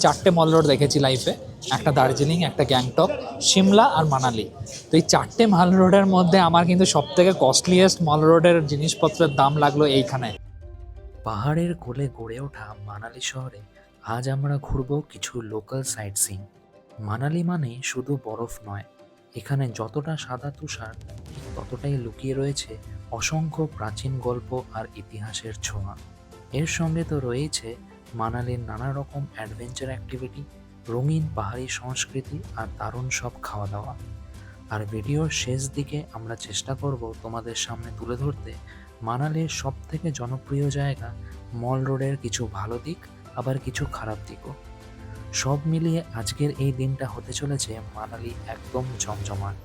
চারটে মল রোড দেখেছি লাইফে, একটা দার্জিলিং, একটা গ্যাংটক, সিমলা আর মানালি। তো এই চারটে মল রোডের মধ্যে আমার কিন্তু সব থেকে কস্টলিয়েস্ট মল রোডের জিনিসপত্রের দাম লাগলো এইখানে। পাহাড়ের কোলে গড়ে ওঠা মানালি শহরে আজ আমরা ঘুরব কিছু লোকাল সাইট সিন। মানালি মানে শুধু বরফ নয়, এখানে যতটা সাদা তুষার ঠিক ততটাই লুকিয়ে রয়েছে অসংখ্য প্রাচীন গল্প আর ইতিহাসের ছোঁয়া। এর সঙ্গে তো রয়েছে মানালির নানা রকম অ্যাডভেঞ্চার অ্যাক্টিভিটি, রঙিন পাহাড়ি সংস্কৃতি আর দারুণ সব খাওয়া দাওয়া। আর ভিডিওর শেষ দিকে আমরা চেষ্টা করব তোমাদের সামনে তুলে ধরতে মানালির সব থেকে জনপ্রিয় জায়গা, মল রোডের কিছু ভালো দিক আবার কিছু খারাপ দিকও। সব মিলিয়ে আজকের এই দিনটা হতে চলেছে মানালি একদম জমজমাট।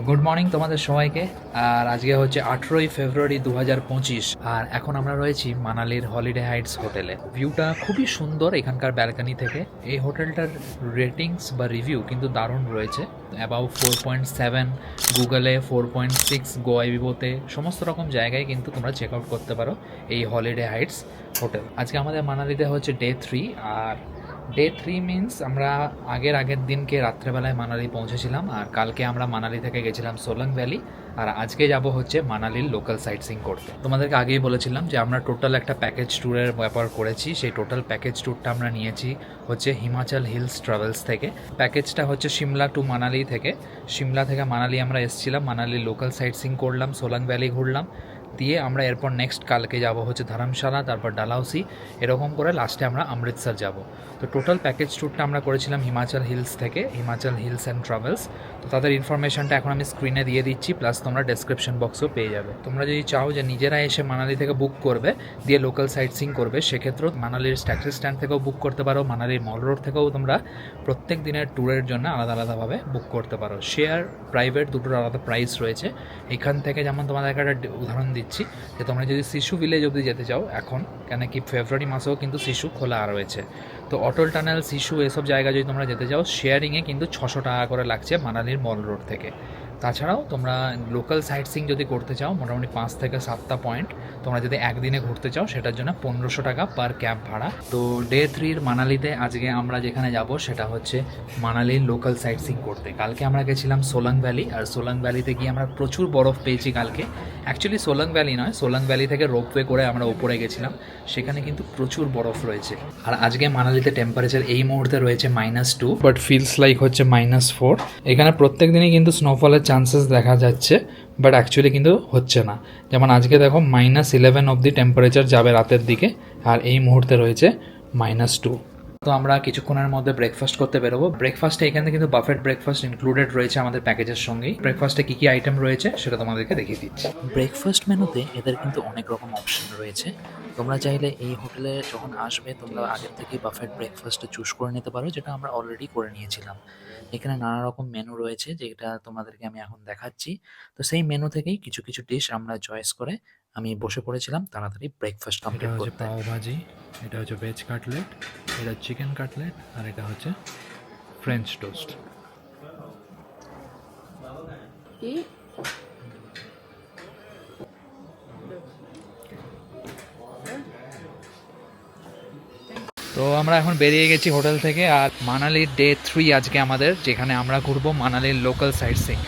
গুড মর্নিং তোমাদের সবাইকে। আর আজকে হচ্ছে 18ই ফেব্রুয়ারি 2025, আর এখন আমরা রয়েছি মানালির হলিডে হাইটস হোটেলে। ভিউটা খুবই সুন্দর এখানকার ব্যালকনি থেকে। এই হোটেলটার রেটিংস বা রিভিউ কিন্তু দারুণ রয়েছে, অ্যাবাউট 4.7, গুগলে 4.6, গোয়াইবিবোতে সমস্ত রকম জায়গায় কিন্তু তোমরা চেক আউট করতে পারো এই হলিডে হাইটস হোটেল। আজকে আমাদের মানালিতে হচ্ছে ডে 3, আর ডে 3 মিনস আমরা আগের দিনকে রাত্রেবেলায় মানালি পৌঁছেছিলাম, আর কালকে আমরা মানালি থেকে গেছিলাম সোলাং ভ্যালি, আর আজকে যাব হচ্ছে মানালির লোকাল সাইট সিইং করতে। তোমাদেরকে আগেই বলেছিলাম যে আমরা টোটাল একটা প্যাকেজ ট্যুরের ব্যাপার করেছি। সেই টোটাল প্যাকেজ ট্যুরটা আমরা নিয়েছি হচ্ছে হিমাচল হিলস ট্রাভেলস থেকে। প্যাকেজটা হচ্ছে সিমলা টু মানালি থেকে। সিমলা থেকে মানালি আমরা এসেছিলাম, মানালির লোকাল সাইট সিইং করলাম, সোলাং ভ্যালি ঘুরলাম, দিয়ে আমরা এরপর নেক্সট কালকে যাব হচ্ছে ধর্মশালা, তারপর ডালহাউসি, এরকম করে লাস্টে আমরা অমৃতসর যাব। তো টোটাল প্যাকেজ ট্যুরটা আমরা করেছিলাম হিমাচল হিলস থেকে, হিমাচল হিলস অ্যান্ড ট্রাভেলস। তো তাদের ইনফরমেশনটা এখন আমি স্ক্রিনে দিয়ে দিচ্ছি, প্লাস তোমরা ডেসক্রিপশন বক্সও পেয়ে যাবে। তোমরা যদি চাও যে নিজেরা এসে মানালি থেকে বুক করবে, দিয়ে লোকাল সাইট সিইং করবে, সেক্ষেত্রেও মানালির ট্যাক্সি স্ট্যান্ড থেকেও বুক করতে পারো, মানালির মল রোড থেকেও তোমরা প্রত্যেক দিনের ট্যুরের জন্য আলাদা আলাদাভাবে বুক করতে পারো। শেয়ার, প্রাইভেট দুটোর আলাদা প্রাইস রয়েছে। এখান থেকে যেমন তোমাদেরকে একটা উদাহরণ দিচ্ছি, যে তোমরা যদি শিশু ভিলেজ অবধি যেতে চাও এখন, কেন কি ফেব্রুয়ারি মাসেও কিন্তু শিশু খোলা রয়েছে, তো অটল টানেল, শিশু, এসব জায়গা যদি তোমরা যেতে চাও শেয়ারিংয়ে কিন্তু 600 টাকা করে লাগছে মানালির মল রোড থেকে। তাছাড়াও তোমরা লোকাল সাইট সিইং যদি করতে চাও, মোটামুটি 5 থেকে 7টা পয়েন্ট তোমরা যদি একদিনে ঘুরতে চাও, সেটার জন্য 1500 টাকা পার ক্যাব ভাড়া। তো ডে 3 মানালিতে আজকে আমরা যেখানে যাব সেটা হচ্ছে মানালির লোকাল সাইট সিইং করতে। কালকে আমরা গেছিলাম সোলাং ভ্যালি, আর সোলাং ভ্যালিতে গিয়ে আমরা প্রচুর বরফ পেয়েছি কালকে। অ্যাকচুয়ালি সোলাং ভ্যালি নয়, সোলাং ভ্যালি থেকে রোপওয়ে করে আমরা উপরে গেছিলাম, সেখানে কিন্তু প্রচুর বরফ রয়েছে। আর আজকে মানালিতে টেম্পারেচার এই মুহূর্তে রয়েছে -2, বাট ফিলস লাইক হচ্ছে -4। এখানে প্রত্যেক দিনই কিন্তু স্নোফলের চান্সেস দেখা যাচ্ছে, বাট অ্যাকচুয়ালি কিন্তু হচ্ছে না। যেমন আজকে দেখো -11 অবধি টেম্পারেচার যাবে রাতের দিকে, আর এই মুহূর্তে রয়েছে -2। তো আমরা কিছুক্ষণের মধ্যে ব্রেকফাস্ট করতে বেরোবো। ব্রেকফাস্টে এখানে কিন্তু বাফেট ব্রেকফাস্ট ইনক্লুডেড রয়েছে আমাদের প্যাকেজের সঙ্গেই। ব্রেকফাস্টে কী কী আইটেম রয়েছে সেটা তোমাদেরকে দেখিয়ে দিচ্ছি। ব্রেকফাস্ট মেনুতে এদের কিন্তু অনেক রকম অপশন রয়েছে। তোমরা চাইলে এই হোটেলে যখন আসবে তোমরা আগের থেকে বাফেট ব্রেকফাস্টে চুজ করে নিতে পারো, যেটা আমরা অলরেডি করে নিয়েছিলাম। এখানে নানা রকম মেনু রয়েছে, যেটা তোমাদেরকে আমি এখন দেখাচ্ছি। তো সেই মেনু থেকেই কিছু কিছু ডিশ আমরা চয়েস করে আমি বসে পড়েছিলাম তাড়াতাড়ি ব্রেকফাস্ট কমপ্লিট করতে। পাও ভাজি, এটা হচ্ছে ভেজ কাটলেট, এটা চিকেন কাটলেট, আর এটা হচ্ছে ফ্রেঞ্চ টোস্ট। তো আমরা এখন বেরিয়ে গেছি হোটেল থেকে, আর মানালির ডে 3 আজকে আমাদের, যেখানে আমরা ঘুরবো মানালির লোকাল সাইট সিইং।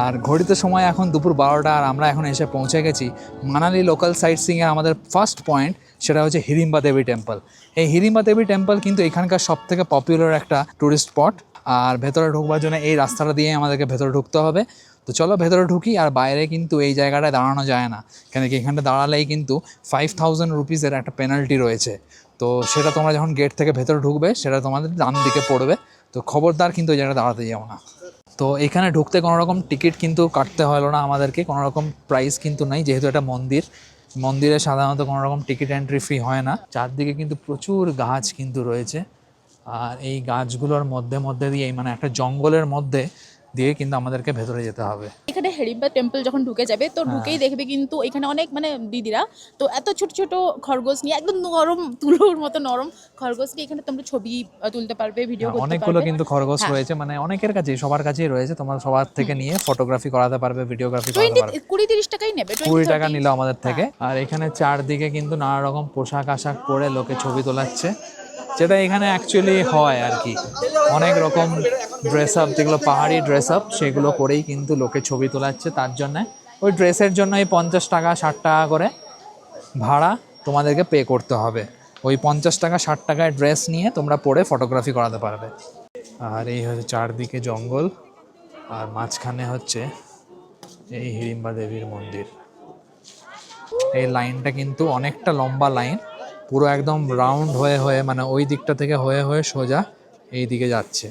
আর ঘড়িতে সময় এখন দুপুর 12টা, আর আমরা এখন এসে পৌঁছে গেছি মানালি লোকাল সাইট সিইংয়ের আমাদের ফার্স্ট পয়েন্ট, সেটা হচ্ছে হিড়িম্বা দেবী টেম্পল। এই হিড়িম্বা দেবী টেম্পল কিন্তু এখানকার সব থেকে পপুলার একটা টুরিস্ট স্পট। আর ভেতরে ঢুকবার জন্য এই রাস্তাটা দিয়ে আমাদেরকে ভেতরে ঢুকতে হবে। তো চলো ভেতরে ঢুকি। আর বাইরে কিন্তু এই জায়গাটায় দাঁড়ানো যায় না, কেন কি এখানটা দাঁড়ালেই কিন্তু 5000 রুপিসের একটা পেনাল্টি রয়েছে। তো সেটা তোমরা যখন গেট থেকে ভেতরে ঢুকবে সেটা তোমাদের ডান দিকে পড়বে। তো খবরদার কিন্তু এই জায়গাটা দাঁড়াতে যাও না। তো এখানে ঢুকতে কোনো রকম টিকিট কিন্তু কাটতে হলো না আমাদেরকে, কোনো রকম প্রাইস কিন্তু নেই, যেহেতু এটা মন্দিরে সাধারণত কোনো রকম টিকিট এন্ট্রি ফি হয় না। চারদিকে কিন্তু প্রচুর গাছ কিন্তু রয়েছে, আর এই গাছগুলোর মধ্যে মধ্যে দিয়ে, মানে একটা জঙ্গলের মধ্যে দিয়ে কিন্তু আমাদেরকে ভেতরে যেতে হবে। এখানে হিড়িম্বা টেম্পল যখন ঢুকে যাবে তো ঢুকেই দেখবে কিন্তু এখানে অনেক মানে দিদিরা তো এত ছোট ছোট খরগোশ নিয়ে একদম নরম তুলোর মতো নরম খরগোশ নিয়ে এখানে তোমরা ছবি তুলতে পারবে, ভিডিও করতে পারবে। অনেকগুলো কিন্তু খরগোশ হ্যাঁ। রয়েছে, মানে অনেকের কাছেই, সবার কাছেই রয়েছে, তোমরা সবার থেকে নিয়ে ফটোগ্রাফি করাতে পারবে, ভিডিওগ্রাফি করাতে পারবে। 20-30 টাকাই নেবে, 20 টাকা নিল আমাদের থেকে। আর এখানে চারদিকে কিন্তু নানা রকম পোশাক আশাক পরে লোকে ছবি তোলাচ্ছে, যেটা এখানে অ্যাকচুয়ালি হয় আর কি। অনেক রকম ড্রেস আপ, যেগুলো পাহাড়ি ড্রেস আপ, সেগুলো করেই কিন্তু লোকে ছবি তোলাচ্ছে। তার জন্য ওই ড্রেসের জন্য এই 50 টাকা 60 টাকা করে ভাড়া তোমাদেরকে পে করতে হবে। ওই 50 টাকা 60 টাকায় ড্রেস নিয়ে তোমরা পরে ফটোগ্রাফি করাতে পারবে। আর এই হচ্ছে চারদিকে জঙ্গল, আর মাঝখানে হচ্ছে এই হিড়িম্বা দেবীর মন্দির। এই লাইনটা কিন্তু অনেকটা লম্বা লাইন, পুরো একদম রাউন্ড হয়ে হয়ে, মানে ওই দিকটা থেকে হয়ে হয়ে সোজা এই দিকে যাচ্ছে।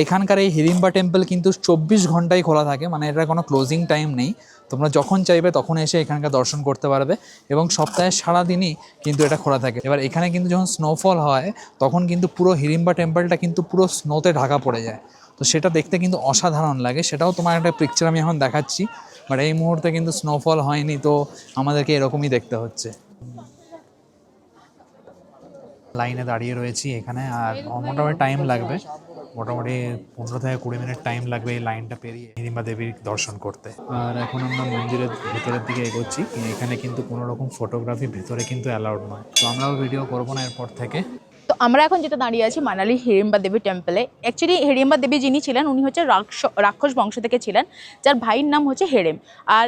এখানকার এই হিড়িম্বা টেম্পল কিন্তু 24 ঘন্টাই খোলা থাকে, মানে এটার কোনো ক্লোজিং টাইম নেই। তোমরা যখন চাইবে তখন এসে এখানকার দর্শন করতে পারবে, এবং সপ্তাহে সারাদিনই কিন্তু এটা খোলা থাকে। এবার এখানে কিন্তু যখন স্নোফল হয় তখন কিন্তু পুরো হিড়িম্বা টেম্পলটা কিন্তু পুরো স্নোতে ঢাকা পড়ে যায়। তো সেটা দেখতে কিন্তু অসাধারণ লাগে, সেটাও তোমার একটা পিকচার আমি এখন দেখাচ্ছি। বাট এই মুহূর্তে কিন্তু স্নোফল হয়নি, তো আমাদেরকে এরকমই দেখতে হচ্ছে। লাইনে দাঁড়িয়ে রয়েছি এখানে, আর মোটামুটি টাইম লাগবে, মোটামুটি 15 থেকে 20 মিনিট টাইম লাগবে এই লাইনটা পেরিয়ে হিড়িম্বা দেবীর দর্শন করতে। আর এখন আমরা মন্দিরের ভেতরের দিকে এগোচ্ছি। এখানে কিন্তু কোনো রকম ফটোগ্রাফি ভেতরে কিন্তু অ্যালাউড নয়, তো আমরাও ভিডিও করবো না এরপর থেকে। তো আমরা এখন যেটা দাঁড়িয়ে আছি মানালি হিড়িম্বা দেবী টেম্পলে। অ্যাকচুয়ালি হিড়িম্বা দেবী যিনি ছিলেন উনি হচ্ছে রাক্ষস বংশ থেকে ছিলেন, যার ভাইয়ের নাম হচ্ছে হেড়েম। আর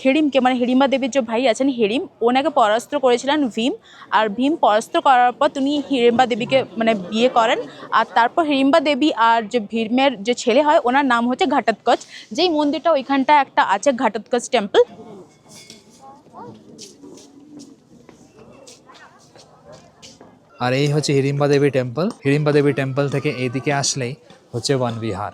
হেড়িমকে মানে হিড়িম্বা দেবীর যে ভাই আছেন হেড়িম, ওনাকে পরাস্ত করেছিলেন ভীম। আর ভীম পরাস্ত করার পর তিনি হিড়িম্বা দেবীকে মানে বিয়ে করেন। আর তারপর হিড়িম্বা দেবী আর যে ভীমের যে ছেলে হয় ওনার নাম হচ্ছে ঘাটোৎকচ। যেই মন্দিরটা ওইখানটা একটা আছে ঘাটোৎকচ টেম্পল। আর এই হচ্ছে হিড়িম্বা দেবী টেম্পল। হিড়িম্বা দেবী টেম্পল থেকে এইদিকে আসলেই হচ্ছে বন বিহার।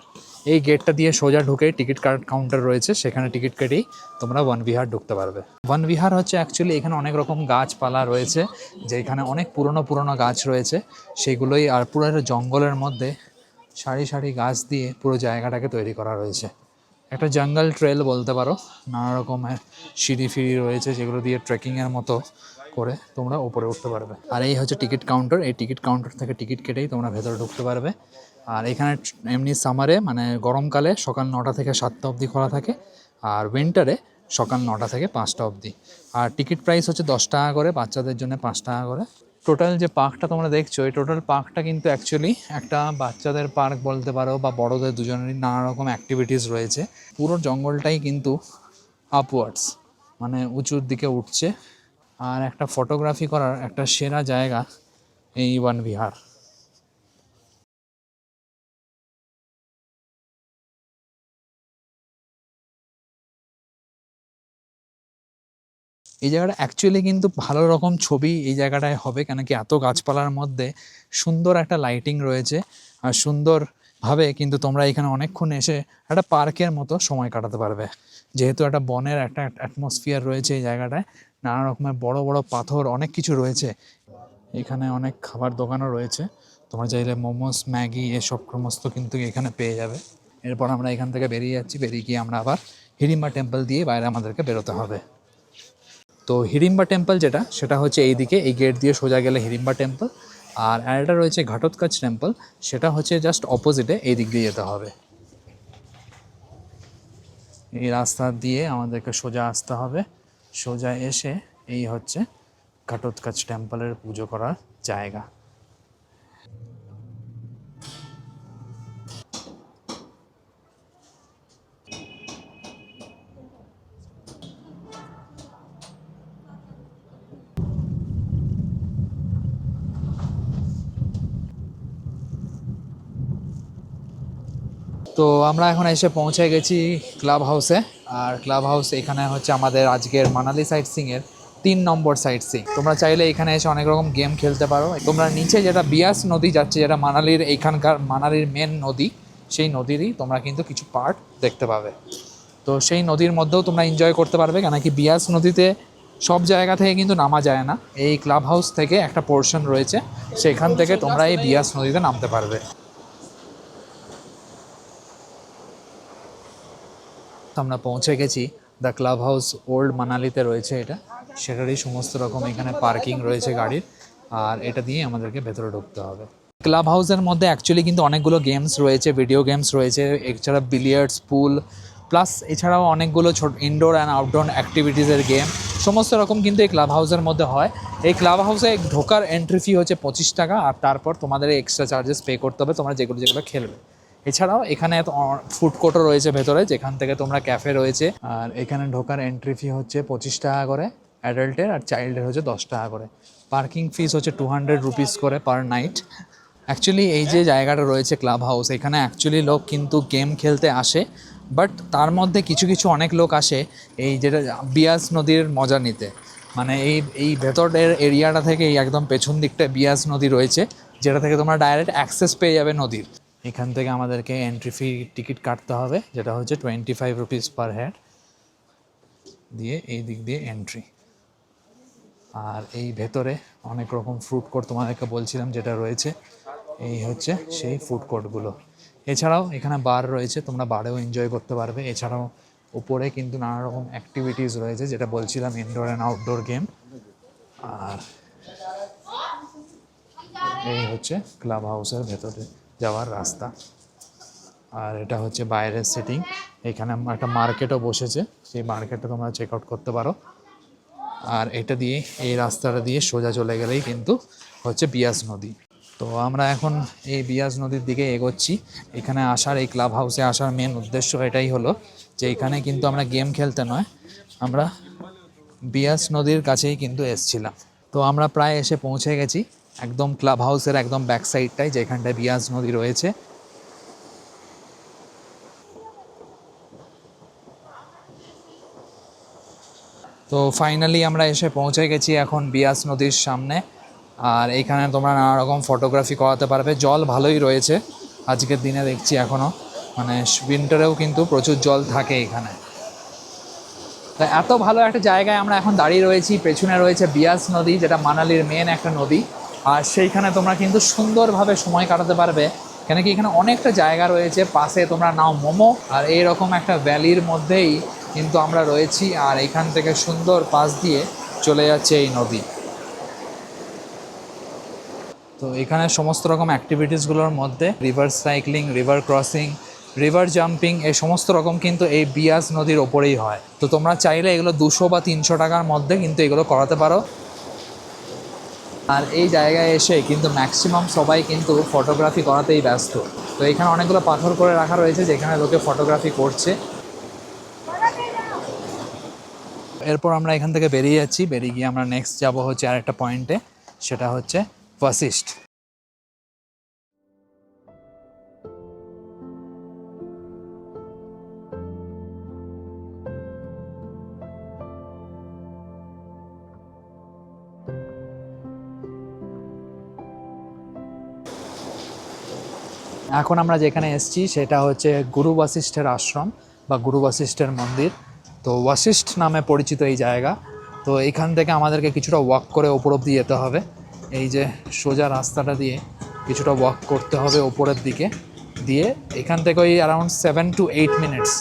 এই গেটটা দিয়ে সোজা ঢুকে টিকিট কাউন্টার রয়েছে, সেখানে টিকিট কেটেই তোমরা বন বিহার ঢুকতে পারবে। বন বিহার হচ্ছে অ্যাকচুয়ালি এখানে অনেক রকম গাছপালা রয়েছে, যেখানে অনেক পুরনো পুরনো গাছ রয়েছে সেগুলোই, আর পুরো একটা জঙ্গলের মধ্যে সারি সারি গাছ দিয়ে পুরো জায়গাটাকে তৈরি করা রয়েছে। একটা জঙ্গল ট্রেল বলতে পারো, নানা রকমের সিঁড়ি ফিড়ি রয়েছে যেগুলো দিয়ে ট্রেকিংয়ের মতো করে তোমরা উপরে উঠতে পারবে। আর এই হচ্ছে টিকিট কাউন্টার, এই টিকিট কাউন্টার থেকে টিকিট কেটেই তোমরা ভেতরে ঢুকতে পারবে। আর এখানে এমনি সামারে মানে গরমকালে সকাল 9টা থেকে 7টা অবধি খোলা থাকে, আর উইন্টারে সকাল 9টা থেকে 5টা অবধি। আর টিকিট প্রাইস হচ্ছে 10 টাকা করে, বাচ্চাদের জন্য 5 টাকা করে। টোটাল যে পার্কটা তোমরা দেখছো, এই টোটাল পার্কটা কিন্তু অ্যাকচুয়ালি একটা বাচ্চাদের পার্ক বলতে পারো, বা বড়দের দুজনেরই নানা রকম অ্যাক্টিভিটিস রয়েছে। পুরো জঙ্গলটাই কিন্তু আপওয়ার্ডস, মানে উঁচুর দিকে উঠছে। আর একটা ফটোগ্রাফি করার একটা সেরা জায়গা এই বন বিহার। এই জায়গাটা অ্যাকচুয়ালি কিন্তু ভালো রকম ছবি এই জায়গাটায় হবে, কেন কি এত গাছপালার মধ্যে সুন্দর একটা লাইটিং রয়েছে। আর সুন্দরভাবে কিন্তু তোমরা এখানে অনেকক্ষণ এসে একটা পার্কের মতো সময় কাটাতে পারবে, যেহেতু একটা বনের একটা অ্যাটমসফিয়ার রয়েছে এই জায়গাটায়। নানা রকমের বড় বড় পাথর অনেক কিছু রয়েছে। এখানে অনেক খাবার দোকানও রয়েছে, তোমরা চাইলে মোমোস ম্যাগি এসব সমস্ত কিন্তু এখানে পেয়ে যাবে। এরপর আমরা এখান থেকে বেরিয়ে যাচ্ছি, বেরিয়ে গিয়ে আমরা আবার হিড়িম্বা টেম্পল দিয়ে বাইরে আমাদেরকে বেরোতে হবে। তো হিড়িম্বা টেম্পল যেটা, সেটা হচ্ছে এইদিকে, এই গেট দিয়ে সোজা গেলে হিড়িম্বা টেম্পল। আর একটা রয়েছে ঘাটোৎকচ টেম্পল, সেটা হচ্ছে জাস্ট অপোজিটে, এই দিক দিয়ে যেতে হবে। এই রাস্তা দিয়ে আমাদেরকে সোজা আসতে হবে, সোজা এসে এই হচ্ছে ঘাটোৎকচ টেম্পলের পুজো করার জায়গা। তো আমরা এখন এসে পৌঁছে গেছি ক্লাব হাউসে। আর ক্লাব হাউস এখানে হচ্ছে আমাদের আজকের মানালি সাইট সিংয়ের 3 নম্বর সাইট সিং। তোমরা চাইলে এখানে এসে অনেক রকম গেম খেলতে পারো। তোমরা নিচে যেটা বিয়াস নদী যাচ্ছে, যেটা মানালির এইখানকার মানালির মেন নদী, সেই নদীরই তোমরা কিন্তু কিছু পার্ট দেখতে পাবে। তো সেই নদীর মধ্যেও তোমরা এনজয় করতে পারবে, কেন কি বিয়াস নদীতে সব জায়গা থেকে কিন্তু নামা যায় না। এই ক্লাব হাউস থেকে একটা পোর্শন রয়েছে, সেখান থেকে তোমরা এই বিয়াস নদীতে নামতে পারবে। আমরা পৌঁছে গেছি দ্য ক্লাব হাউস ওল্ড মানালিতে রয়েছে এটা, সেটারই সমস্ত রকম এখানে পার্কিং রয়েছে গাড়ির, আর এটা দিয়ে আমাদেরকে ভেতরে ঢুকতে হবে। ক্লাব হাউসের মধ্যে অ্যাকচুয়ালি কিন্তু অনেকগুলো গেমস রয়েছে, ভিডিও গেমস রয়েছে, এছাড়া বিলিয়ার্ডস, পুল, প্লাস এছাড়াও অনেকগুলো ছোট ইনডোর অ্যান্ড আউটডোর অ্যাক্টিভিটিসের গেম, সমস্ত রকম কিন্তু এই ক্লাব হাউসের মধ্যে হয়। এই ক্লাব হাউসে ঢোকার এন্ট্রি ফি হচ্ছে 25 টাকা, আর তারপর তোমাদের এক্সট্রা চার্জেস পে করতে হবে তোমরা যেগুলো যেগুলো খেলবে। এছাড়াও এখানে ফুড কোর্টও রয়েছে ভেতরে, যেখান থেকে তোমরা ক্যাফে রয়েছে। আর এখানে ঢোকার এন্ট্রি ফি হচ্ছে 25 টাকা করে অ্যাডাল্টের, আর চাইল্ডের হচ্ছে 10 টাকা করে। পার্কিং ফিস হচ্ছে 200 রুপিস করে পার নাইট। অ্যাকচুয়ালি এই যে জায়গাটা রয়েছে ক্লাব হাউস, এখানে অ্যাকচুয়ালি লোক কিন্তু গেম খেলতে আসে, বাট তার মধ্যে কিছু কিছু অনেক লোক আসে এই যেটা বিয়াস নদীর মজা নিতে। মানে এই ভেতরের এরিয়াটা থেকে এই একদম পেছন দিকটা বিয়াস নদী রয়েছে, যেটা থেকে তোমরা ডাইরেক্ট অ্যাক্সেস পেয়ে যাবে নদীর। এখান থেকে আমাদেরকে এন্ট্রি ফি টিকিট কাটতে হবে, যেটা হচ্ছে 25 রুপিস পার হেড, দিয়ে এই দিক দিয়ে এন্ট্রি। আর এই ভেতরে অনেক রকম ফুড কোর্ট তোমাদেরকে বলছিলাম যেটা রয়েছে, এই হচ্ছে সেই ফুড কোর্টগুলো। এছাড়াও এখানে বার রয়েছে, তোমরা বারেও এনজয় করতে পারবে। এছাড়াও উপরে কিন্তু নানা রকম অ্যাক্টিভিটিস রয়েছে, যেটা বলছিলাম ইনডোর অ্যান্ড আউটডোর গেম। আর এই হচ্ছে ক্লাব হাউসের ভেতরে যাওয়ার রাস্তা, আর এটা হচ্ছে বাইরের সেটিং। এখানে একটা মার্কেটও বসেছে, সেই মার্কেটটা তোমরা চেক আউট করতে পারো। আর এটা দিয়ে এই রাস্তাটা দিয়ে সোজা চলে গেলেই কিন্তু হচ্ছে বিয়াস নদী। তো আমরা এখন এই বিয়াস নদীর দিকে এগোচ্ছি। এখানে আসার, এই ক্লাব হাউসে আসার মেন উদ্দেশ্য এটাই হলো যে এখানে কিন্তু আমরা গেম খেলতে নয়, আমরা বিয়াস নদীর কাছেই কিন্তু এসছিলাম। তো আমরা প্রায় এসে পৌঁছে গেছি একদম ক্লাব হাউসের একদম ব্যাক সাইডটায়, যেখানটায় বিয়াস নদী রয়েছে। তো ফাইনালি আমরা এসে পৌঁছে গেছি এখন বিয়াস নদীর সামনে। আর এখানে তোমরা নানা রকম ফটোগ্রাফি করাতে পারবে। জল ভালোই রয়েছে আজকের দিনে দেখছি এখনও, মানে উইন্টারেও কিন্তু প্রচুর জল থাকে এখানে। তো এত ভালো একটা জায়গায় আমরা এখন দাঁড়িয়ে রয়েছি, পেছনে রয়েছে বিয়াস নদী, যেটা মানালির মেন একটা নদী। আর সেইখানে তোমরা কিন্তু সুন্দরভাবে সময় কাটাতে পারবে, কেন কি এখানে অনেকটা জায়গা রয়েছে। পাশে তোমরা নাও মোমো, আর এইরকম একটা ভ্যালির মধ্যেই কিন্তু আমরা রয়েছি। আর এখান থেকে সুন্দর পাশ দিয়ে চলে যাচ্ছে এই নদী। তো এখানে সমস্ত রকম অ্যাক্টিভিটিসগুলোর মধ্যে river cycling, river crossing, river jumping, এই সমস্ত রকম কিন্তু এই বিয়াস নদীর ওপরেই হয়। তো তোমরা চাইলে এগুলো 200 বা 300 টাকার মধ্যে কিন্তু এগুলো করাতে পারো। আর এই জায়গায় এসে কিন্তু ম্যাক্সিমাম সবাই কিন্তু ফটোগ্রাফি করাতেই ব্যস্ত। তো এখানে অনেকগুলো পাথর করে রাখা রয়েছে, যেখানে লোকে ফটোগ্রাফি করছে। এরপর আমরা এখান থেকে বেরিয়ে যাচ্ছি, বেরিয়ে গিয়ে আমরা নেক্সট যাব হচ্ছে আরেকটা পয়েন্টে, সেটা হচ্ছে ভাশিষ্ঠ। এখন আমরা যেখানে এসেছি সেটা হচ্ছে গুরু বশিষ্ঠের আশ্রম বা গুরু বশিষ্ঠের মন্দির। তো বশিষ্ঠ নামে পরিচিত এই জায়গা। তো এখান থেকে আমাদেরকে কিছুটা ওয়াক করে ওপর অব্দি যেতে হবে। এই যে সোজা রাস্তাটা দিয়ে কিছুটা ওয়াক করতে হবে ওপরের দিকে, দিয়ে এখান থেকে ওই অ্যারাউন্ড 7 to 8 মিনিটস,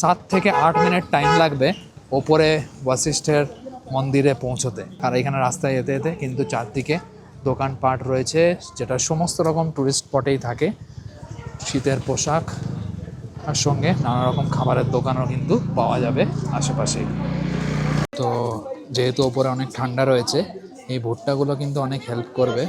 7 থেকে 8 মিনিট টাইম লাগবে ওপরে বশিষ্ঠের মন্দিরে পৌঁছতে। আর এখানে রাস্তায় যেতে যেতে কিন্তু চারদিকে দোকানপাট রয়েছে, যেটা সমস্ত রকম টুরিস্ট স্পটেই থাকে। শীতের পোশাক আর সঙ্গে নানা রকম খাবারের দোকানও কিন্তু পাওয়া যাবে আশেপাশে। তো যেহেতু ওপরে অনেক ঠান্ডা রয়েছে, এই ভুট্টাগুলো কিন্তু অনেক হেল্প করবে।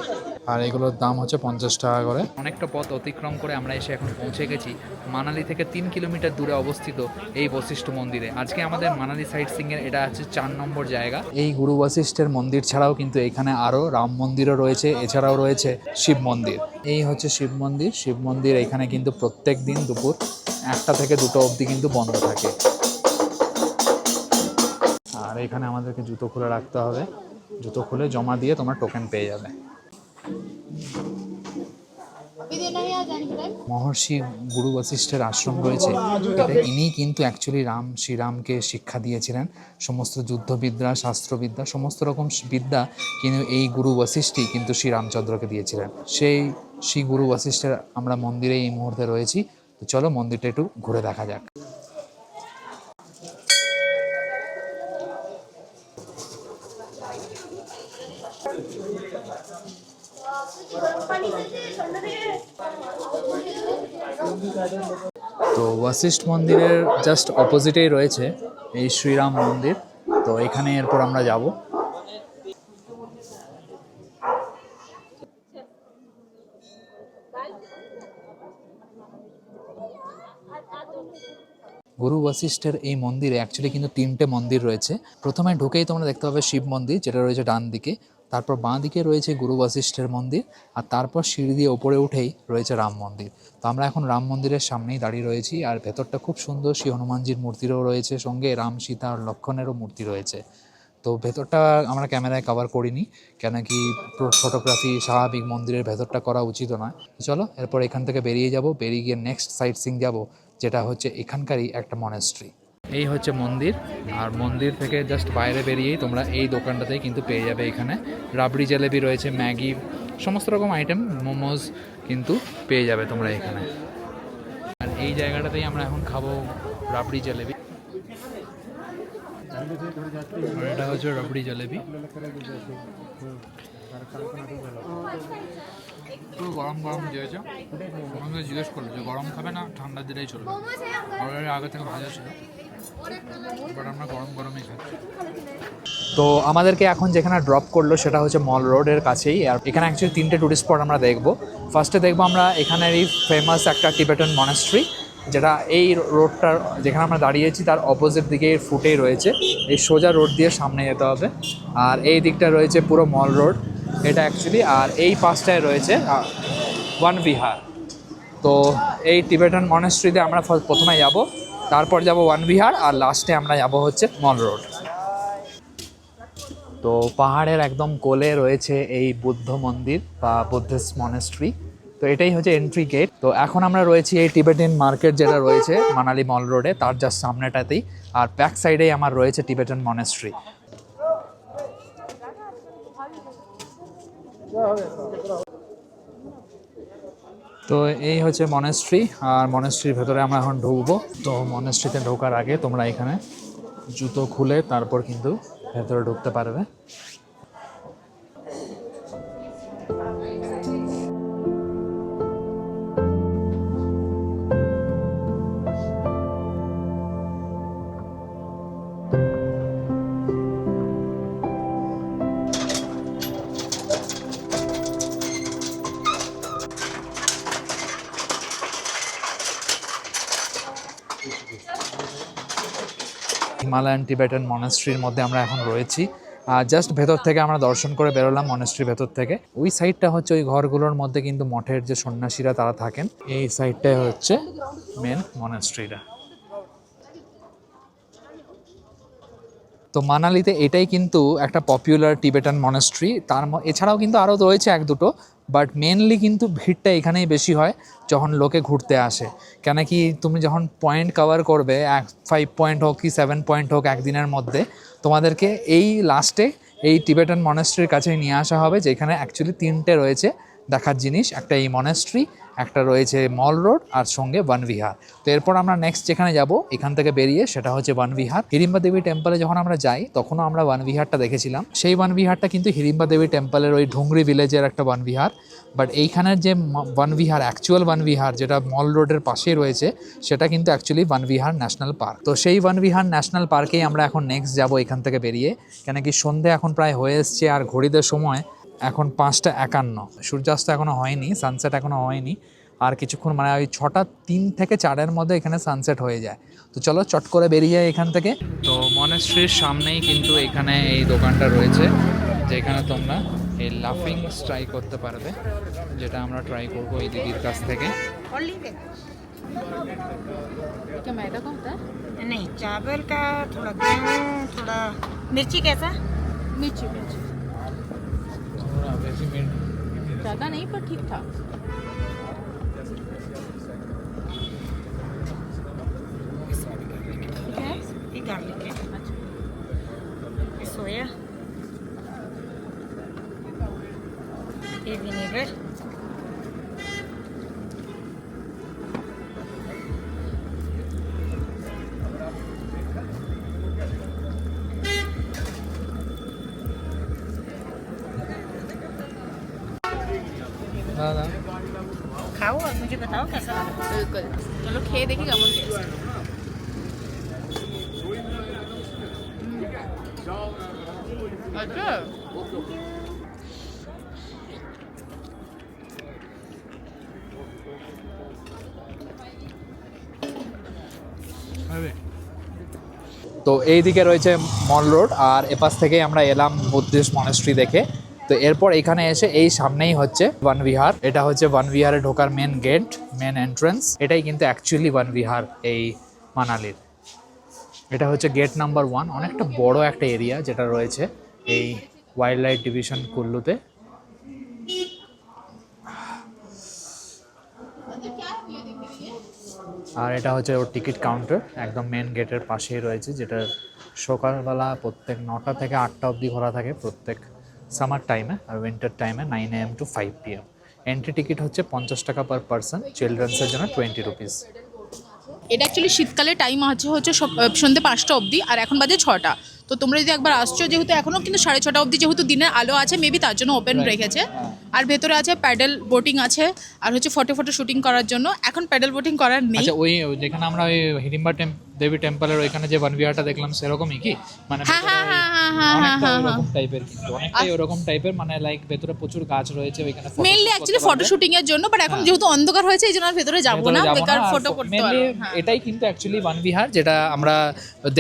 আর এগুলোর দাম হচ্ছে 50 টাকা করে। অনেকটা পথ অতিক্রম করে আমরা এসে এখন পৌঁছে গেছি মানালি থেকে 3 কিলোমিটার দূরে অবস্থিত এই বশিষ্ঠ মন্দিরে। আজকে আমাদের মানালি সাইট সিংয়ের এটা হচ্ছে 4 নম্বর জায়গা। এই গুরু বশিষ্ঠের মন্দির ছাড়াও কিন্তু এখানে আরও রাম মন্দিরও রয়েছে, এছাড়াও রয়েছে শিব মন্দির। এই হচ্ছে শিব মন্দির। শিব মন্দির এখানে কিন্তু প্রত্যেক দিন দুপুর 1টা থেকে 2টো অবধি কিন্তু বন্ধ থাকে। আর এখানে আমাদেরকে জুতো খুলে রাখতে হবে, জুতো খুলে জমা দিয়ে তোমরা টোকেন পেয়ে যাবে। মহর্ষি গুরু বশিষ্ঠের আশ্রম রয়েছে, এটা ইনি কিন্তু অ্যাকচুয়ালি শ্রীরামকে শিক্ষা দিয়েছিলেন। সমস্ত যুদ্ধবিদ্যা, শাস্ত্রবিদ্যা, সমস্ত রকম বিদ্যা কিন্তু এই গুরু বশিষ্ঠই কিন্তু শ্রীরামচন্দ্রকে দিয়েছিলেন। সেই শ্রী গুরু বশিষ্ঠের আমরা মন্দিরে এই মুহূর্তে রয়েছি। তো চলো মন্দিরটা একটু ঘুরে দেখা যাক। তো বশিষ্ঠ মন্দিরের জাস্ট অপোজিটেই রয়েছে এই শ্রীরাম মন্দির। তো এখানে এরপর আমরা যাব। গুরু বশিষ্ঠের এই মন্দিরে অ্যাকচুয়ালি কিন্তু 3টে মন্দির রয়েছে। প্রথমে ঢুকেই তোমরা দেখতে পাবে শিব মন্দির, যেটা রয়েছে ডান দিকে। তারপর বাঁ দিকে রয়েছে গুরু বশিষ্ঠের মন্দির, আর তারপর সিঁড়ি দিয়ে ওপরে উঠেই রয়েছে রাম মন্দির। তো আমরা এখন রাম মন্দিরের সামনেই দাঁড়িয়ে রয়েছি, আর ভেতরটা খুব সুন্দর। শ্রী হনুমানজির মূর্তিরও রয়েছে, সঙ্গে রাম, সীতা আর লক্ষণেরও মূর্তি রয়েছে। তো ভেতরটা আমরা ক্যামেরায় কভার করিনি, কেন কি ফটোগ্রাফি স্বাভাবিক মন্দিরের ভেতরটা করা উচিত নয়। চলো এরপর এখান থেকে বেরিয়ে যাব, বেরিয়ে গিয়ে নেক্সট সাইট সিং যাব, যেটা হচ্ছে এখানকারই একটা মনেস্ট্রি। এই হচ্ছে মন্দির, আর মন্দির থেকে জাস্ট বাইরে বেরিয়েই তোমরা এই দোকানটাতেই কিন্তু পেয়ে যাবে এখানে রাবড়ি জলেবি রয়েছে, ম্যাগি, সমস্ত রকম আইটেম, মোমোজ কিন্তু পেয়ে যাবে তোমরা এখানে। আর এই জায়গাটাতেই আমরা এখন খাবো রাবড়ি জলেবি। এটা হচ্ছে রাবড়ি জলেবি, পুরো গরম গরম দিয়েছে। আমাকে জিজ্ঞেস করলো যে গরম খাবে না ঠান্ডা দিলেই চলবে। অলরেডি আগে থেকে ভাজা ছিল, বাট আমরা গরম গরমই খাচ্ছি। তো আমাদেরকে এখন যেখানে ড্রপ করলো সেটা হচ্ছে মল রোডের কাছেই। আর এখানে অ্যাকচুয়ালি 3টে টুরিস্ট স্পট আমরা দেখবো। ফার্স্টে দেখবো আমরা এখানেরই ফেমাস একটা টিবেটান মনেস্ট্রি, যেটা এই রোডটার যেখানে আমরা দাঁড়িয়েছি তার অপোজিট দিকে ফুটেই রয়েছে। এই সোজা রোড দিয়ে সামনে যেতে হবে, আর এই দিকটা রয়েছে পুরো মল রোড এটা অ্যাকচুয়ালি। আর এই পাশটায় রয়েছে ওয়ান বিহার। তো এই টিবেটান মনেস্ট্রিতে আমরা প্রথমে যাব, তারপর যাব ওয়ান বিহার, আর লাস্টে আমরা যাব হচ্ছে মল রোড। তো পাহাড়ের একদম কোলে রয়েছে এই বুদ্ধ মন্দির বা বুদ্ধিস্ট মনেস্ট্রি। তো এটাই হচ্ছে এন্ট্রি গেট। তো এখন আমরা রয়েছি এই টিবেটান মার্কেট যেটা রয়েছে মানালি মল রোডে, তার জাস্ট সামনেটাতেই। আর ব্যাক সাইডেই আমার রয়েছে টিবেটান মনেস্ট্রি। তো এই হচ্ছে মনেস্ট্রি, আর মনেস্ট্রির ভেতরে আমরা এখন ঢুকবো। তো মনেস্ট্রিতে ঢোকার আগে তোমরা এখানে জুতো খুলে তারপর কিন্তু ভেতরে ঢুকতে পারবে। হিমালয়ান টিবেটান মনেস্ট্রির মধ্যে আমরা এখন রয়েছি। আর জাস্ট ভেতর থেকে আমরা দর্শন করে বেরোলাম মনেস্ট্রির ভেতর থেকে। ওই সাইডটা হচ্ছে ওই ঘরগুলোর মধ্যে কিন্তু মঠের যে সন্ন্যাসীরা তারা থাকেন। এই সাইডটাই হচ্ছে মেন মনেস্ট্রিটা। তো মানালিতে এটাই কিন্তু একটা পপুলার টিবেটান মনেস্ট্রি। এছাড়াও কিন্তু আরও রয়েছে 1-2টো, বাট মেনলি কিন্তু ভিড়টা এখানেই বেশি হয় যখন লোকে ঘুরতে আসে। কেন কি তুমি যখন পয়েন্ট কভার করবে 5 পয়েন্ট হোক কি 7 পয়েন্ট হোক একদিনের মধ্যে, তোমাদেরকে এই লাস্টে এই টিবেটান মনেস্ট্রির কাছেই নিয়ে আসা হবে, যেখানে অ্যাকচুয়ালি 3টে রয়েছে দেখার জিনিস। একটা এই মনেস্ট্রি, একটা রয়েছে মল রোড, আর সঙ্গে বন বিহার। তো এরপর আমরা নেক্সট যেখানে যাব এখান থেকে বেরিয়ে সেটা হচ্ছে বন বিহার। হিড়িম্বা দেবী টেম্পলে যখন আমরা যাই তখনও আমরা বন বিহারটা দেখেছিলাম। সেই বন বিহারটা কিন্তু হিড়িম্বা দেবী টেম্পলের ওই ঢুংরি ভিলেজের একটা বন বিহার। বাট এইখানের যে বন বিহার, অ্যাকচুয়াল বন বিহার যেটা মল রোডের পাশেই রয়েছে, সেটা কিন্তু অ্যাকচুয়ালি বন বিহার ন্যাশনাল পার্ক। তো সেই বন বিহার ন্যাশনাল পার্কেই আমরা এখন নেক্সট যাব এখান থেকে বেরিয়ে। কেন কি সন্ধে এখন প্রায় হয়ে এসছে, আর ঘড়িতে সময় এখন 5:51। সূর্যাস্ত এখনও হয়নি, সানসেট এখনও হয়নি। আর কিছুক্ষণ মানে ওই 6:03 থেকে 4-এর মধ্যে এখানে সানসেট হয়ে যায়। তো চলো চট করে বেরিয়ে যায় এখান থেকে। তো মনেস্ট্রির সামনেই কিন্তু এখানে এই দোকানটা রয়েছে, যেখানে তোমরা এই লাফিং ট্রাই করতে পারবে, যেটা আমরা ট্রাই করবো এই দিদির কাছ থেকে। क्या मैदा का होता है? नहीं, चावल का थोड़ा गेहूँ, थोड़ा मिर्ची कैसा? मिर्ची ज़्यादा नहीं पर ठीक था। ये गार्लिक है, ये सोया, ये विनेगर, দাও দাও। खाओ और मुझे बताओ कैसा लगा। বিলকুল, চলো খেয়ে দেখি কেমন টেস্ট। আচ্ছা, তো এই দিকে রয়েছে মল রোড, আর এপাশ থেকে আমরা এলাম বুদ্ধিস্ট মনেস্ট্রি দেখে। তো এরপর এখানে এসে এই সামনেই হচ্ছে বন বিহার। এটা হচ্ছে বন বিহারে ঢোকার মেন গেট, মেন এন্ট্রান্স। এটাই কিন্তু অ্যাকচুয়ালি বন বিহার এই মানালির। এটা হচ্ছে গেট নাম্বার 1। অনেকটা বড় একটা এরিয়া যেটা রয়েছে এই ওয়াইল্ড লাইফ ডিভিশন কুল্লুতে। আর এটা হচ্ছে ওর টিকিট কাউন্টার, একদম মেন গেটের পাশেই রয়েছে, যেটা সকালবেলা প্রত্যেক 9টা থেকে 8টা অবধি খোলা থাকে প্রত্যেক সামার টাইমে, আর উইন্টার টাইমে 9 AM to 5 PM। Entry ticket হচ্ছে 50 টাকা পার পার্সন, চিলড্রেন্সের জন্য 20 রুপিস। এটা অ্যাকচুয়ালি শীতকালে টাইম হচ্ছে সন্ধ্যে 5টা অবধি, আর এখন বাজে 6টা। তো তোমরা যদি একবার আসছো, যেহেতু এখনও কিন্তু 6:30 অবধি যেহেতু দিনের আলো আছে, মেবি তার জন্য ওপেন রেখেছে। আর ভেতরে আছে প্যাডেল বোটিং আছে, আর হচ্ছে ফটো শুটিং করার জন্য। এখন প্যাডেল বোটিং করার নেই। আচ্ছা, ওই যেখানে আমরা ওই হিড়িম্বা দেবী টেম্পলের ওইখানে যে বন বিহারটা দেখলাম সেরকমই কি? মানে হ্যাঁ হ্যাঁ হ্যাঁ হ্যাঁ হ্যাঁ অনেকটা হ্যাঁ ওরকম টাইপের, কিন্তু অনেকটাই ওরকম টাইপের, মানে লাইক ভেতরে প্রচুর গাছ রয়েছে ওইখানে। মেইনলি অ্যাকচুয়ালি ফটো শুটিং এর জন্য, বাট এখন যেহেতু অন্ধকার হয়েছে এই জন্য আর ভেতরে যাবো না, বেকার ফটো করতে পারবো। এটাই কিন্তু অ্যাকচুয়ালি বন বিহার, যেটা আমরা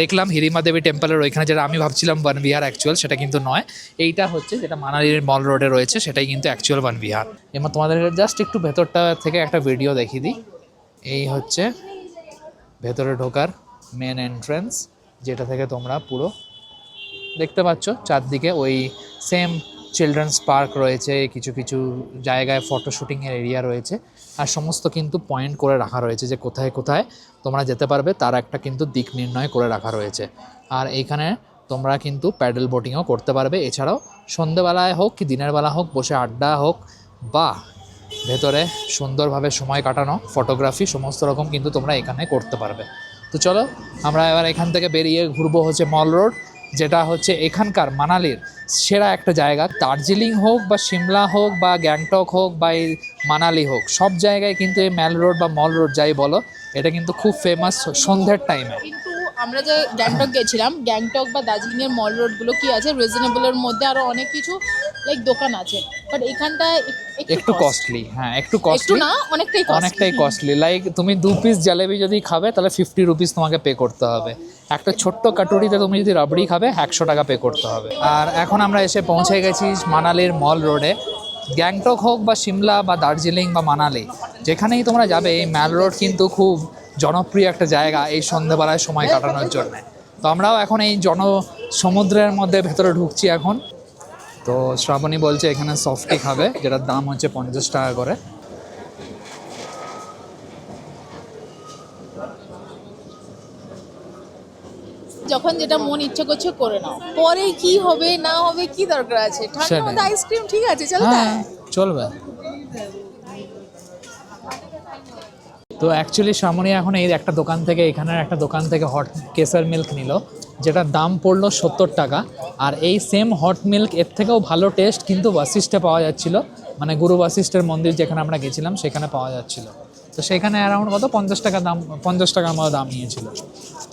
দেখলাম হিড়িম্বা দেবী টেম্পলের ওইখানে, যেটা আমি ভাবছিলাম বন বিহার অ্যাকচুয়াল, সেটা কিন্তু নয়। এইটা হচ্ছে যেটা মানালির মল রোডে রয়েছে, সেটাই কিন্তু অ্যাকচুয়াল বন বিহার। এবার তোমাদের জাস্ট একটু ভেতরটা থেকে একটা ভিডিও দেখিয়ে দিই। এই হচ্ছে ভেতরে ঢোকার মেন এন্ট্রান্স, যেটা থেকে তোমরা পুরো দেখতে পাচ্ছ চারদিকে ওই সেম চিলড্রেন্স পার্ক রয়েছে, কিছু কিছু জায়গায় ফটো শুটিংয়ের এরিয়া রয়েছে, আর সমস্ত কিন্তু পয়েন্ট করে রাখা রয়েছে যে কোথায় কোথায় তোমরা যেতে পারবে, তার একটা কিন্তু দিক নির্ণয় করে রাখা রয়েছে। আর এইখানে তোমরা কিন্তু প্যাডেল বোটিংও করতে পারবে। এছাড়াও সন্ধেবেলায় হোক কি দিনের বেলা হোক, বসে আড্ডা হোক বা ভেতরে সুন্দরভাবে সময় কাটানো, ফটোগ্রাফি, সমস্ত রকম কিন্তু তোমরা এখানে করতে পারবে। তো চলো আমরা এবার এখান থেকে বেরিয়ে ঘুরবো হচ্ছে মল রোড, যেটা হচ্ছে এখানকার মানালির সেরা একটা জায়গা। দার্জিলিং হোক বা সিমলা হোক বা গ্যাংটক হোক বা এই মানালি হোক, সব জায়গায় কিন্তু এই ম্যাল রোড বা মল রোড যাই বলো, এটা কিন্তু খুব ফেমাস সন্ধ্যের টাইমে। কিন্তু আমরা যে গ্যাংটক গেছিলাম, গ্যাংটক বা দার্জিলিং এর মল রোডগুলো কি আছে, রিজনেবলের মধ্যে আরো অনেক কিছু লাইক দোকান আছে, বাট এখানটা একটু কস্টলি। হ্যাঁ, একটু একটু কস্টলি, না অনেকটাই কস্টলি। লাইক তুমি 2 পিস জালেবি যদি খাবে তাহলে 50 রুপিস তোমাকে পে করতে হবে। একটা ছোট্ট কাটুরিতে তুমি যদি রাবড়ি খাবে 100 টাকা পে করতে হবে। আর এখন আমরা এসে পৌঁছে গেছি মানালির মল রোডে। গ্যাংটক হোক বা সিমলা বা দার্জিলিং বা মানালি, যেখানেই তোমরা যাবে, এই ম্যাল রোড কিন্তু খুব জনপ্রিয় একটা জায়গা এই সন্ধ্যেবেলায় সময় কাটানোর জন্য। তো আমরাও এখন এই সমুদ্রের মধ্যে ভেতরে ঢুকছি এখন। তো শ্রাবণী বলছে এখানে সফটি খাবে, যেটার দাম হচ্ছে 50 টাকা করে। যখন যেটা মন ইচ্ছে করছে করে নাও, পরে কি হবে না হবে কি দরকার আছে। ঠান্ডার সেটাই। মধ্যে আইসক্রিম ঠিক আছে, চল হ্যাঁ, চলবে। তো অ্যাকচুয়ালি শ্রাবণী এখন এই একটা দোকান থেকে, এখানের একটা দোকান থেকে হট কেসার মিল্ক নিল, যেটার দাম পড়লো 70 টাকা। আর এই সেম হট মিল্ক এর থেকেও ভালো টেস্ট কিন্তু বাসিস্টে পাওয়া যাচ্ছিল, মানে গুরু বাসিষ্ঠের মন্দির যেখানে আমরা গেছিলাম সেখানে পাওয়া যাচ্ছিল। তো সেখানে অ্যারাউন্ড কত 50 টাকা দাম, 50 টাকার মতো দাম নিয়েছিল।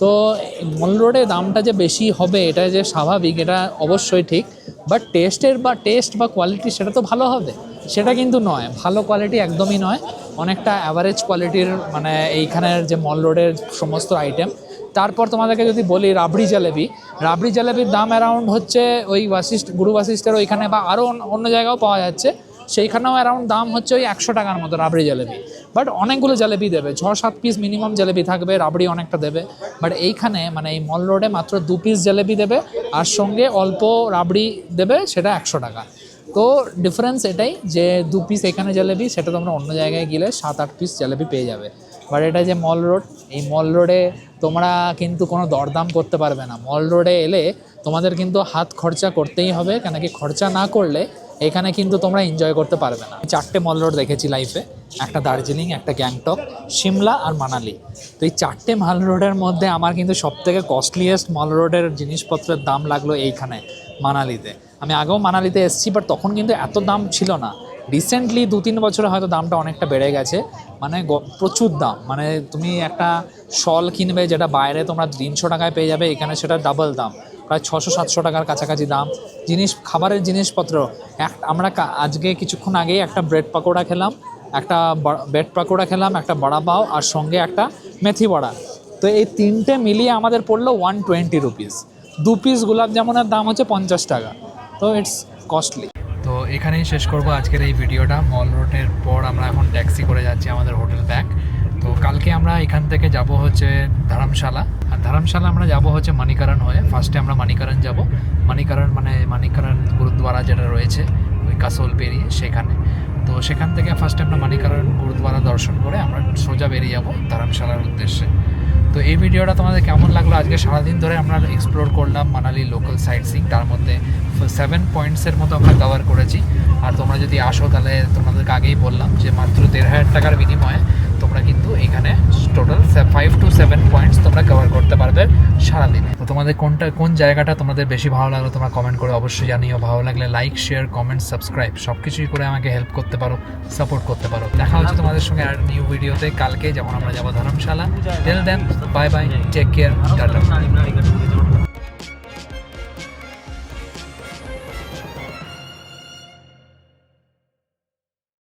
তো মল রোডে দামটা যে বেশি হবে এটা যে স্বাভাবিক, এটা অবশ্যই ঠিক, বাট টেস্ট বা কোয়ালিটি সেটা তো ভালো হবে, সেটা কিন্তু নয়। ভালো কোয়ালিটি একদমই নয়, অনেকটা অ্যাভারেজ কোয়ালিটির মানে এইখানের যে মল রোডের সমস্ত আইটেম। তারপর তোমাদেরকে যদি বলি রাবড়ি জালেবির দাম অ্যারাউন্ড হচ্ছে ওই গুরু বাসিষ্ঠের ওইখানে বা আরও অন্য জায়গাও পাওয়া যাচ্ছে, সেইখানেও অ্যারাউন্ড দাম হচ্ছে ওই 100 টাকার মতো রাবড়ি জালেবি। বাট অনেকগুলো জালেবি দেবে, 6-7 পিস মিনিমাম জালেবি থাকবে, রাবড়ি অনেকটা দেবে। বাট এইখানে মানে এই মল রোডে মাত্র 2 পিস জালেবি দেবে, আর সঙ্গে অল্প রাবড়ি দেবে, সেটা 100 টাকা। তো ডিফারেন্স এটাই যে 2 পিস এখানে জালেবি, সেটা তোমরা অন্য জায়গায় গেলে 7-8 পিস জালেবি পেয়ে যাবে। বাট এটা যে মল রোড, এই মল রোডে তোমরা কিন্তু কোনো দরদাম করতে পারবে না। মল রোডে এলে তোমাদের কিন্তু হাত খরচা করতেই হবে, কেন কি খরচা না করলে এখানে কিন্তু তোমরা এনজয় করতে পারবে না। 4টে মল রোড দেখেছি লাইফে, একটা দার্জিলিং, একটা গ্যাংটক, সিমলা আর মানালি। তো এই 4টে মল রোডের মধ্যে আমার কিন্তু সবথেকে কস্টলিয়েস্ট মল রোডের জিনিসপত্রের দাম লাগলো এইখানে মানালিতে। আমি আগেও মানালিতে এসেছি, বাট তখন কিন্তু এত দাম ছিল না। রিসেন্টলি 2-3 বছরে হয়তো দামটা অনেকটা বেড়ে গেছে, মানে প্রচুর দাম। মানে তুমি একটা শল কিনবে যেটা বাইরে তোমরা 300 টাকায় পেয়ে যাবে, এখানে সেটা ডাবল দাম, প্রায় 600-700 টাকার কাছাকাছি দাম। খাবারের জিনিসপত্র আমরা আজকে কিছুক্ষণ আগেই একটা ব্রেড পাকোড়া খেলাম, একটা বড়া পাও, আর সঙ্গে একটা মেথি বড়া। তো এই তিনটে মিলিয়ে আমাদের পড়লো 120 রুপিস। 2 পিস গোলাপ জামুনের দাম হচ্ছে 50 টাকা। তো ইটস কস্টলি। তো এখানেই শেষ করব আজকের এই ভিডিওটা। মল রোডের পর আমরা এখন ট্যাক্সি করে যাচ্ছি আমাদের হোটেল ব্যাক। তো কালকে আমরা এখান থেকে যাব হচ্ছে ধর্মশালা, আর ধর্মশালা আমরা যাব হচ্ছে মানিকারণ হয়ে। ফার্স্টে আমরা মানিকারণ যাব, মানিকারণ গুরুদ্বারা যেটা রয়েছে ওই কাসোল পেরিয়ে সেখানে। তো সেখান থেকে ফার্স্টে আমরা মানিকারণ গুরুদ্বারা দর্শন করে আমরা সোজা বেরিয়ে যাব ধর্মশালার উদ্দেশ্যে। তো এই ভিডিওটা তোমাদের কেমন লাগলো? আজকে সারাদিন ধরে আমরা এক্সপ্লোর করলাম মানালি লোকাল সাইট সিইং, তার মধ্যে 7 পয়েন্টসের মতো আমরা কভার করেছি। আর তোমরা যদি আসো তাহলে তোমাদেরকে আগেই বললাম যে মাত্র 1,500 টাকার বিনিময়ে তোমরা কিন্তু এখানে টোটাল 5 to 7 পয়েন্টস তোমরা কভার করতে পারবে সারাদিনে। তো তোমাদের কোন জায়গাটা তোমাদের বেশি ভালো লাগলো তোমরা কমেন্ট করে অবশ্যই জানিও। ভালো লাগলে লাইক, শেয়ার, কমেন্ট, সাবস্ক্রাইব সব কিছুই করে আমাকে হেল্প করতে পারো, সাপোর্ট করতে পারো। দেখা হচ্ছে তোমাদের সঙ্গে আর নিউ ভিডিওতে কালকে, যেমন আমরা যাবো Dharamshala. Till then bye bye, take care, tata.